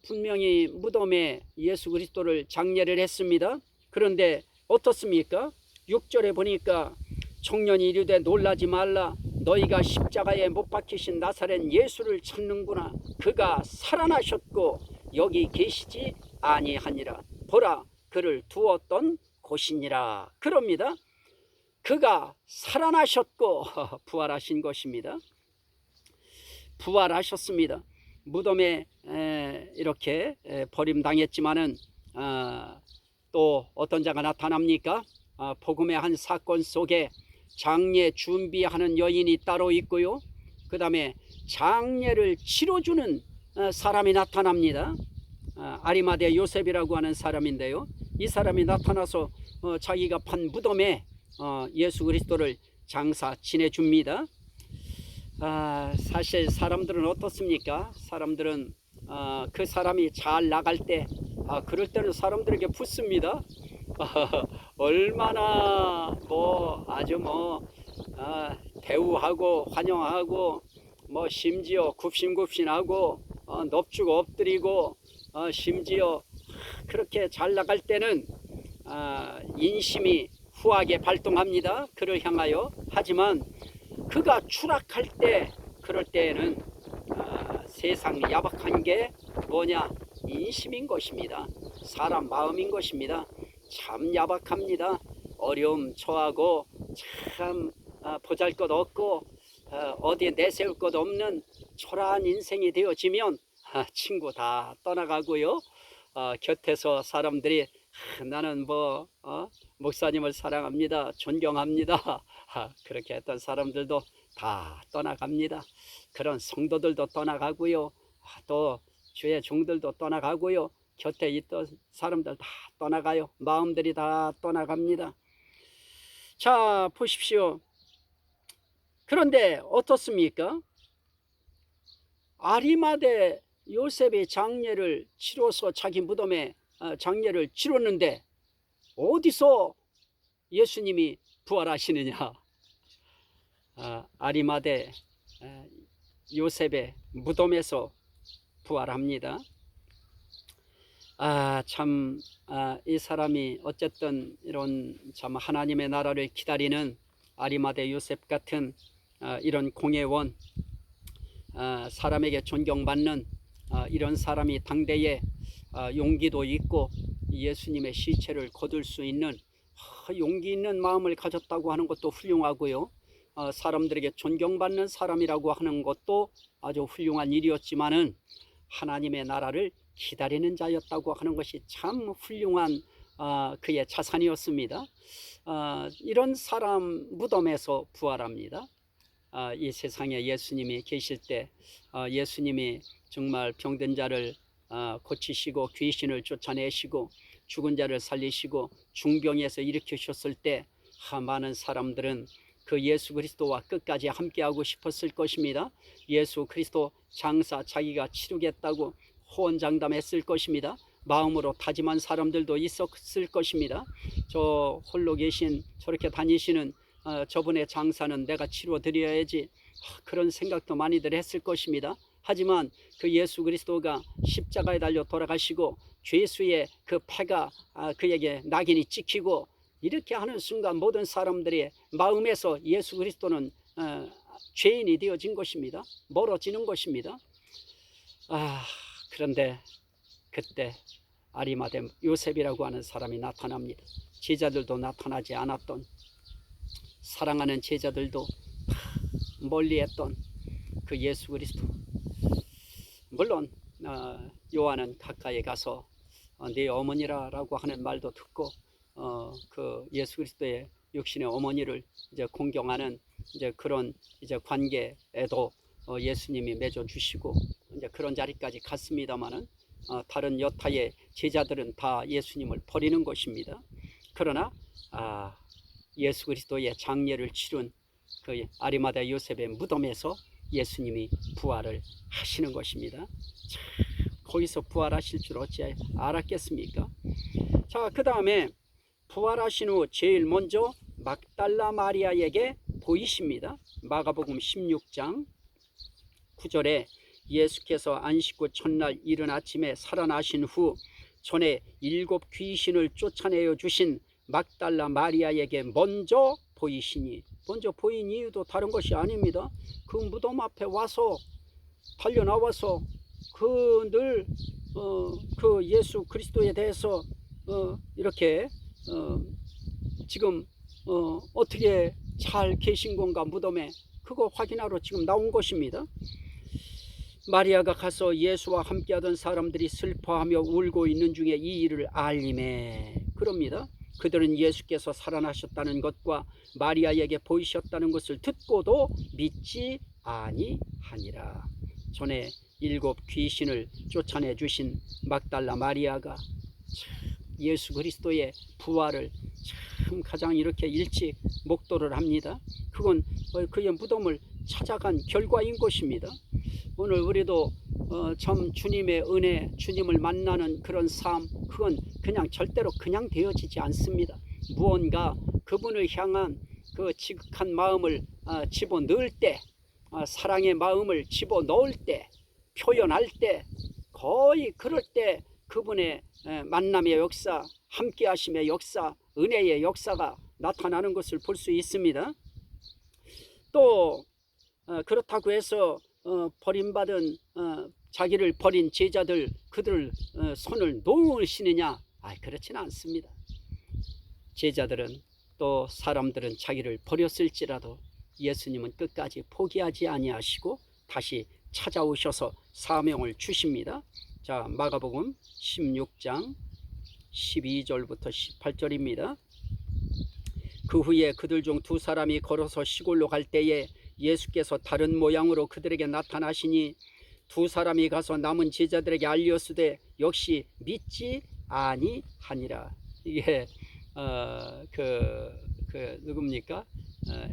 분명히 무덤에 예수 그리스도를 장례를 했습니다. 그런데 어떻습니까? 6절에 보니까 청년이 이르되 놀라지 말라, 너희가 십자가에 못 박히신 나사렛 예수를 찾는구나. 그가 살아나셨고 여기 계시지 아니하니라. 보라, 그를 두었던 곳이니라. 그럽니다. 그가 살아나셨고 부활하신 것입니다. 부활하셨습니다. 무덤에 이렇게 버림당했지만은 또 어떤 자가 나타납니까? 복음의 한 사건 속에 장례 준비하는 여인이 따로 있고요. 그 다음에 장례를 치러주는 사람이 나타납니다. 아리마대 요셉이라고 하는 사람인데요. 이 사람이 나타나서 자기가 판 무덤에 예수 그리스도를 장사 지내줍니다. 사실 사람들은 어떻습니까? 사람들은 그 사람이 잘 나갈 때 그럴 때는 사람들에게 붙습니다. 얼마나 아주 대우하고 환영하고 심지어 굽신굽신하고 넙죽 엎드리고 심지어 그렇게 잘 나갈 때는 인심이 후하게 발동합니다. 그를 향하여. 하지만 그가 추락할 때, 그럴 때에는 세상 야박한 게 뭐냐? 인심인 것입니다. 사람 마음인 것입니다. 참 야박합니다. 어려움 처하고 참 보잘것 없고 어디에 내세울 것 없는 초라한 인생이 되어지면 친구 다 떠나가고요. 곁에서 사람들이 나는 목사님을 사랑합니다, 존경합니다, 그렇게 했던 사람들도 다 떠나갑니다. 그런 성도들도 떠나가고요. 또 주의 종들도 떠나가고요. 곁에 있던 사람들 다 떠나가요. 마음들이 다 떠나갑니다. 자, 보십시오. 그런데 어떻습니까? 아리마대 요셉의 장례를 치러서 자기 무덤에 장례를 치렀는데 어디서 예수님이 부활하시느냐? 아리마대 요셉의 무덤에서 부활합니다. 참 이 사람이 어쨌든 이런 참 하나님의 나라를 기다리는 아리마대 요셉 같은 이런 공회원, 사람에게 존경받는 이런 사람이 당대에 용기도 있고 예수님의 시체를 거둘 수 있는 용기 있는 마음을 가졌다고 하는 것도 훌륭하고요. 사람들에게 존경받는 사람이라고 하는 것도 아주 훌륭한 일이었지만은 하나님의 나라를 기다리는 자였다고 하는 것이 참 훌륭한 그의 자산이었습니다. 이런 사람 무덤에서 부활합니다. 이 세상에 예수님이 계실 때 예수님이 정말 병든 자를 고치시고 귀신을 쫓아내시고 죽은 자를 살리시고 중병에서 일으키셨을 때 많은 사람들은 그 예수 그리스도와 끝까지 함께하고 싶었을 것입니다. 예수 그리스도 장사 자기가 치르겠다고 호언장담했을 것입니다. 마음으로 다짐한 사람들도 있었을 것입니다. 저 홀로 계신 저렇게 다니시는 저분의 장사는 내가 치러드려야지, 그런 생각도 많이들 했을 것입니다. 하지만 그 예수 그리스도가 십자가에 달려 돌아가시고 죄수의 그 패가 그에게 낙인이 찍히고 이렇게 하는 순간 모든 사람들의 마음에서 예수 그리스도는 죄인이 되어진 것입니다. 멀어지는 것입니다. 그런데 그때 아리마대 요셉이라고 하는 사람이 나타납니다. 제자들도 나타나지 않았던, 사랑하는 제자들도 멀리했던 그 예수 그리스도. 물론 요한은 가까이 가서 네 어머니라고 하는 말도 듣고 그 예수 그리스도의 육신의 어머니를 이제 공경하는 이제 그런 이제 관계에도 예수님이 맺어 주시고 이제 그런 자리까지 갔습니다만은 다른 여타의 제자들은 다 예수님을 버리는 것입니다. 그러나 예수 그리스도의 장례를 치른 그 아리마대 요셉의 무덤에서 예수님이 부활을 하시는 것입니다. 참, 거기서 부활하실 줄 어찌 알았겠습니까? 자, 그 다음에 부활하신 후 제일 먼저 막달라 마리아에게 보이십니다. 마가복음 16장 9절에 예수께서 안식 후 첫날 이른 아침에 살아나신 후 전에 7 귀신을 쫓아내어 주신 막달라 마리아에게 먼저 보이시니 먼저 보인 이유도 다른 것이 아닙니다. 그 무덤 앞에 와서 달려나와서 늘 그 예수 그리스도에 대해서 이렇게 지금 어떻게 잘 계신 건가 무덤에 그거 확인하러 지금 나온 것입니다. 마리아가 가서 예수와 함께하던 사람들이 슬퍼하며 울고 있는 중에 이 일을 알림해 그럽니다. 그들은 예수께서 살아나셨다는 것과 마리아에게 보이셨다는 것을 듣고도 믿지 아니하니라. 전에 7 귀신을 쫓아내 주신 막달라 마리아가 예수 그리스도의 부활을 참 가장 이렇게 일찍 목도를 합니다. 그건 그의 무덤을 찾아간 결과인 것입니다. 오늘 우리도 참 주님의 은혜, 주님을 만나는 그런 삶, 그건 그냥 절대로 그냥 되어지지 않습니다. 무언가 그분을 향한 그 지극한 마음을 집어넣을 때, 사랑의 마음을 집어넣을 때, 표현할 때, 거의 그럴 때 그분의 만남의 역사, 함께 하심의 역사, 은혜의 역사가 나타나는 것을 볼 수 있습니다. 또 그렇다고 해서 버림받은 자기를 버린 제자들 그들 손을 놓으시느냐? 그렇지는 않습니다. 제자들은 또 사람들은 자기를 버렸을지라도 예수님은 끝까지 포기하지 아니하시고 다시 찾아오셔서 사명을 주십니다. 자, 마가복음 16장 12절부터 18절입니다. 그 후에 그들 중 2사람이 걸어서 시골로 갈 때에 예수께서 다른 모양으로 그들에게 나타나시니 2사람이 가서 남은 제자들에게 알렸으되 역시 믿지 아니하니라. 이게 누굽니까?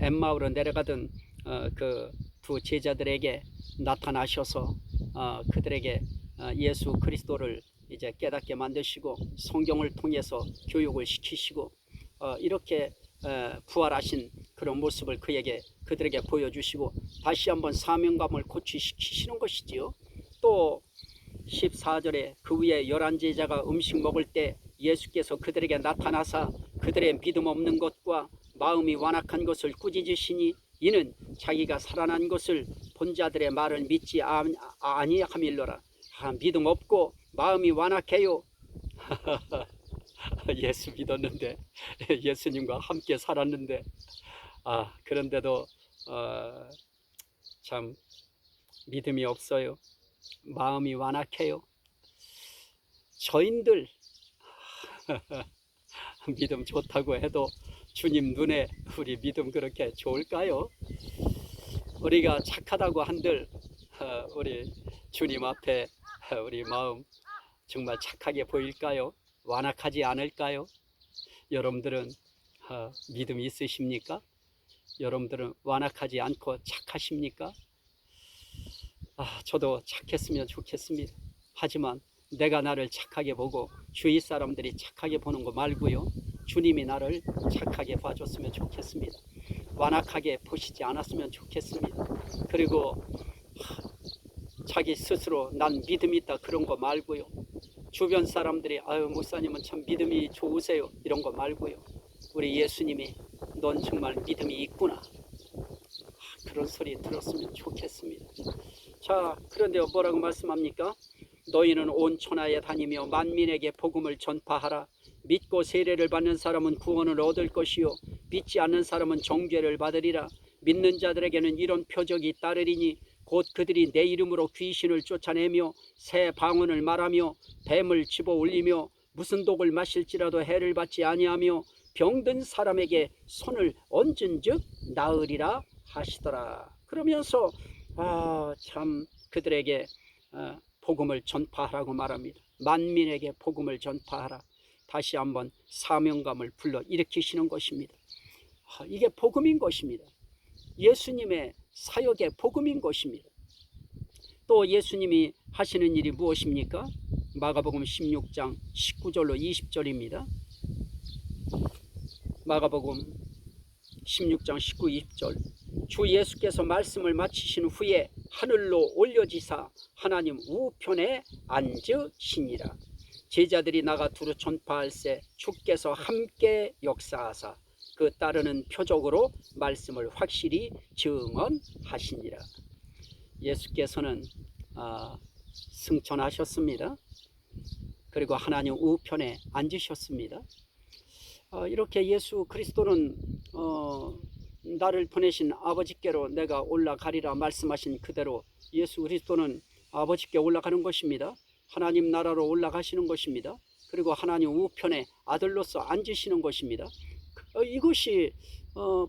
엠마오로 내려가던 그 2 제자들에게 나타나셔서 그들에게 예수 그리스도를 이제 깨닫게 만드시고 성경을 통해서 교육을 시키시고 이렇게 부활하신 그런 모습을 그들에게 보여주시고 다시 한번 사명감을 고취시키시는 것이지요. 또 14절에 그 후에 11제자가 음식 먹을 때 예수께서 그들에게 나타나사 그들의 믿음 없는 것과 마음이 완악한 것을 꾸짖으시니 이는 자기가 살아난 것을 본 자들의 말을 믿지 아니함일러라. 믿음 없고 마음이 완악해요. 예수 믿었는데 예수님과 함께 살았는데 그런데도 참 믿음이 없어요. 마음이 완악해요. 저인들 믿음 좋다고 해도 주님 눈에 우리 믿음 그렇게 좋을까요? 우리가 착하다고 한들 우리 주님 앞에 우리 마음 정말 착하게 보일까요? 완악하지 않을까요? 여러분들은 믿음이 있으십니까? 여러분들은 완악하지 않고 착하십니까? 저도 착했으면 좋겠습니다. 하지만 내가 나를 착하게 보고 주위 사람들이 착하게 보는 거 말고요, 주님이 나를 착하게 봐줬으면 좋겠습니다. 완악하게 보시지 않았으면 좋겠습니다. 그리고 자기 스스로 난 믿음이 있다 그런 거 말고요, 주변 사람들이 목사님은 참 믿음이 좋으세요 이런 거 말고요, 우리 예수님이 넌 정말 믿음이 있구나 그런 소리 들었으면 좋겠습니다. 자, 그런데 뭐라고 말씀합니까? 너희는 온 천하에 다니며 만민에게 복음을 전파하라. 믿고 세례를 받는 사람은 구원을 얻을 것이요 믿지 않는 사람은 정죄를 받으리라. 믿는 자들에게는 이런 표적이 따르리니 곧 그들이 내 이름으로 귀신을 쫓아내며 새 방언을 말하며 뱀을 집어 올리며 무슨 독을 마실지라도 해를 받지 아니하며 병든 사람에게 손을 얹은즉 나으리라 하시더라. 그러면서 참 그들에게 복음을 전파하라고 말합니다. 만민에게 복음을 전파하라. 다시 한번 사명감을 불러 일으키시는 것입니다. 이게 복음인 것입니다. 예수님의 사역의 복음인 것입니다. 또 예수님이 하시는 일이 무엇입니까? 마가복음 16장 19절로 20절입니다. 마가복음 16장 19, 20절. 주 예수께서 말씀을 마치신 후에 하늘로 올려지사 하나님 우편에 앉으시니라. 제자들이 나가 두루 전파할세 주께서 함께 역사하사 그 따르는 표적으로 말씀을 확실히 증언하시니라. 예수께서는 승천하셨습니다. 그리고 하나님 우편에 앉으셨습니다. 이렇게 예수 그리스도는 나를 보내신 아버지께로 내가 올라가리라 말씀하신 그대로 예수 그리스도는 아버지께 올라가는 것입니다. 하나님 나라로 올라가시는 것입니다. 그리고 하나님 우편에 아들로서 앉으시는 것입니다. 이것이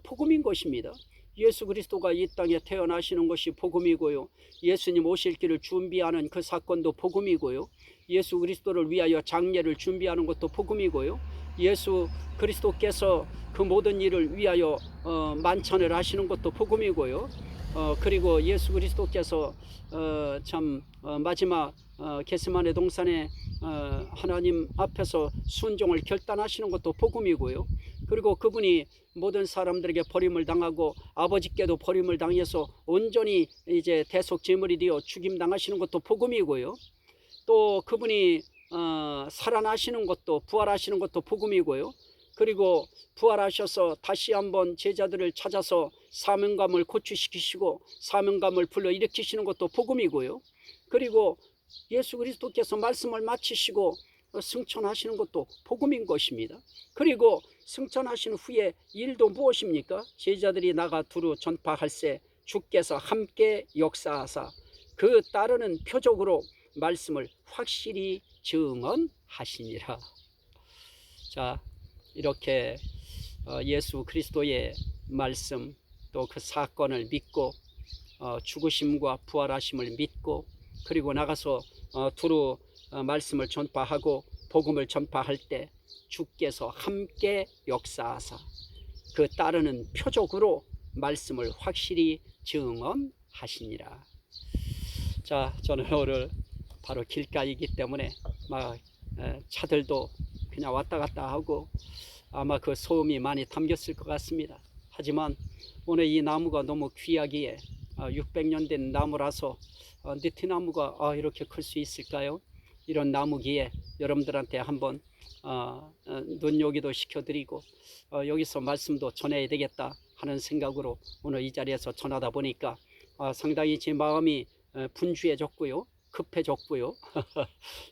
복음인 것입니다. 예수 그리스도가 이 땅에 태어나시는 것이 복음이고요. 예수님 오실 길을 준비하는 그 사건도 복음이고요. 예수 그리스도를 위하여 장례를 준비하는 것도 복음이고요. 예수 그리스도께서 그 모든 일을 위하여 만찬을 하시는 것도 복음이고요. 그리고 예수 그리스도께서 마지막 겟세마네 동산에 하나님 앞에서 순종을 결단하시는 것도 복음이고요. 그리고 그분이 모든 사람들에게 버림을 당하고 아버지께도 버림을 당해서 온전히 이제 대속제물이 되어 죽임당하시는 것도 복음이고요. 또 그분이 살아나시는 것도 부활하시는 것도 복음이고요. 그리고 부활하셔서 다시 한번 제자들을 찾아서 사명감을 고취시키시고 사명감을 불러일으키시는 것도 복음이고요. 그리고 예수 그리스도께서 말씀을 마치시고 승천하시는 것도 복음인 것입니다. 그리고 승천하신 후에 일도 무엇입니까? 제자들이 나가 두루 전파할세 주께서 함께 역사하사 그 따르는 표적으로 말씀을 확실히 증언하시니라. 자, 이렇게 예수 그리스도의 말씀 또 그 사건을 믿고 죽으심과 부활하심을 믿고 그리고 나가서 두루 말씀을 전파하고 복음을 전파할 때 주께서 함께 역사하사 그 따르는 표적으로 말씀을 확실히 증언하시니라. 자, 저는 오늘 바로 길가이기 때문에 막 차들도 그냥 왔다 갔다 하고 아마 그 소음이 많이 담겼을 것 같습니다. 하지만 오늘 이 나무가 너무 귀하기에 600년 된 나무라서 느티나무가 이렇게 클 수 있을까요? 이런 나무기에 여러분들한테 한번 눈요기도 시켜드리고 여기서 말씀도 전해야 되겠다 하는 생각으로 오늘 이 자리에서 전하다 보니까 상당히 제 마음이 분주해졌고요, 급해졌고요.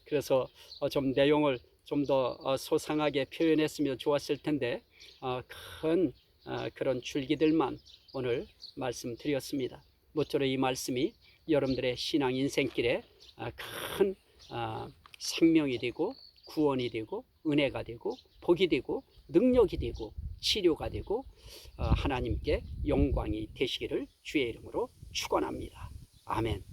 그래서 좀 내용을 좀 더 소상하게 표현했으면 좋았을 텐데 큰 그런 줄기들만 오늘 말씀드렸습니다. 모쪼록 이 말씀이 여러분들의 신앙 인생길에 큰 생명이 되고 구원이 되고 은혜가 되고 복이 되고 능력이 되고 치료가 되고 하나님께 영광이 되시기를 주의 이름으로 축원합니다. 아멘.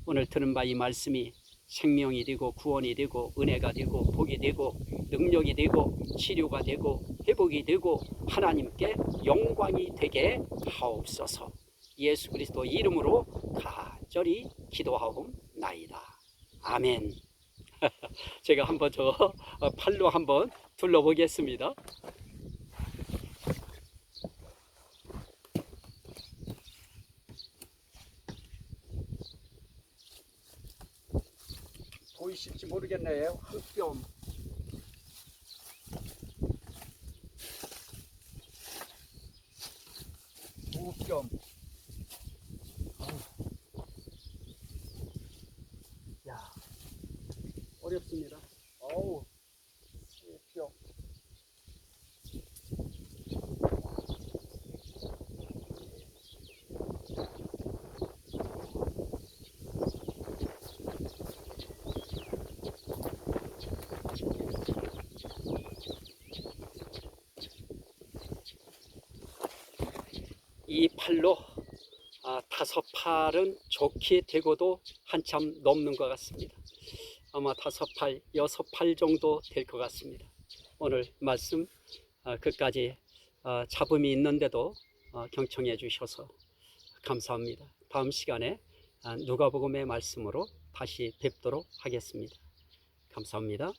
오늘 들은 바 이 말씀이 생명이 되고 구원이 되고 은혜가 되고 복이 되고 능력이 되고 치료가 되고 회복이 되고 하나님께 영광이 되게 하옵소서. 예수 그리스도 이름으로 간절히 기도하옵나이다. 아멘. 제가 한번 저 팔로 한번 둘러보겠습니다. 보이실지 모르겠네요. 흑뼘. 무뼘. 야, 어렵습니다. 어우, 뼈. 이 팔로 5팔은 좋게 되고도 한참 넘는 것 같습니다. 아마 5팔, 6팔 정도 될 것 같습니다. 오늘 말씀 끝까지 잡음이 있는데도 경청해 주셔서 감사합니다. 다음 시간에 누가복음의 말씀으로 다시 뵙도록 하겠습니다. 감사합니다.